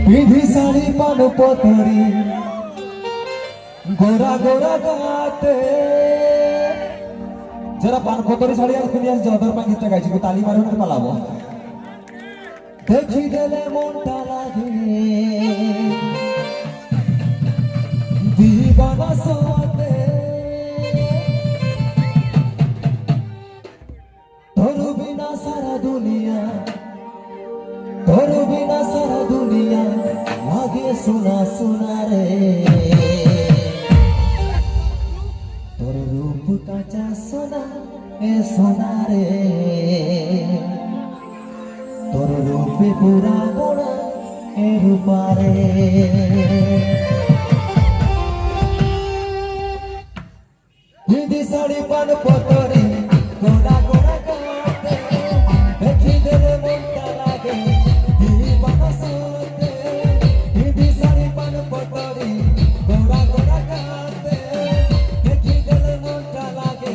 বিধি শাড়ি পান পতরি গোরা গোরা গাতে যারা পান পতরি শাড়ি আর পিনি আসছে ওদের পান গীতটা গাইছি তালি মারি মধ্যে পালাবো দেখি গেলে মনটা লাগে দিবানা সাথে তোর বিনা সারা দুনিয়া তোর বিনা সারা দুনিয়া লাগে সোনা সোনা রে তোর রূপ কাঁচা সোনা এ সোনা রে তোর রূপে পুরা পোড়া এ রূপারে বিধি শাড়ি পান পতরি গোরা গোরা গাতে দেখি গেলে মনটা লাগে দিবানা সাথে বিধি শাড়ি পান পতরি গোরা গোরা গাতে দেখি গেলে মনটা লাগে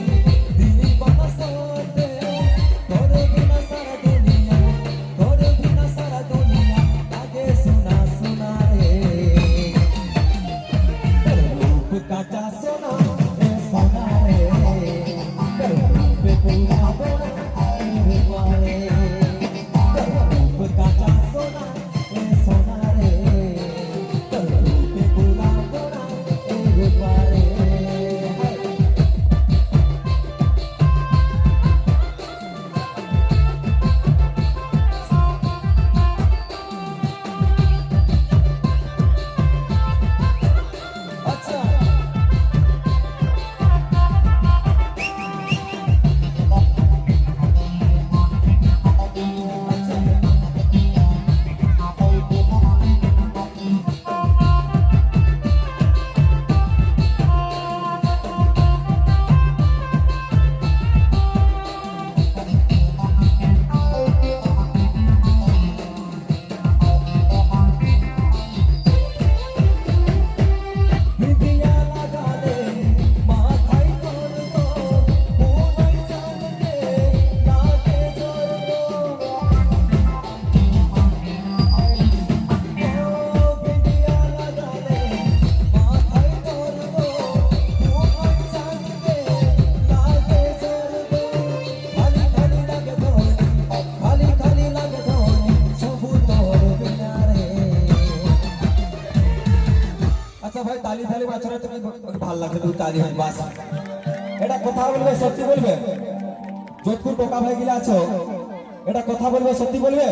দিবানা সাথে তোর বিনা সারা দুনিয়া তোর বিনা সারা দুনিয়া লাগে সোনা সোনা রে তোর রূপ কাঁচা সোনা এ সোনা রে তোর রূপে পুরা পোড়া এ রূপারে তোর রূপ কাঁচা সোনা এ সোনা রে তোর রূপে পুরা পোড়া এ রূপারে আচ্ছা বিদিয়া লাগালে মাথায় করব মনে জানতে লাগে জড়ব ও বিদিয়া লাগালে মাথায় করব মনে জানতে লাগে জড়ব খালি খালি লাগে ধনি খালি খালি লাগে ধনি সবু তোর বিনা রে আচ্ছা ভাই তালি তালি বাছরা তুমি ভালো লাগছে তুমি তালি হয় বাস এটা কথা বলবে সত্যি বলবে যোধপুর টোকা ভাই গিলা আছো এটা কথা বলবে সত্যি বলবে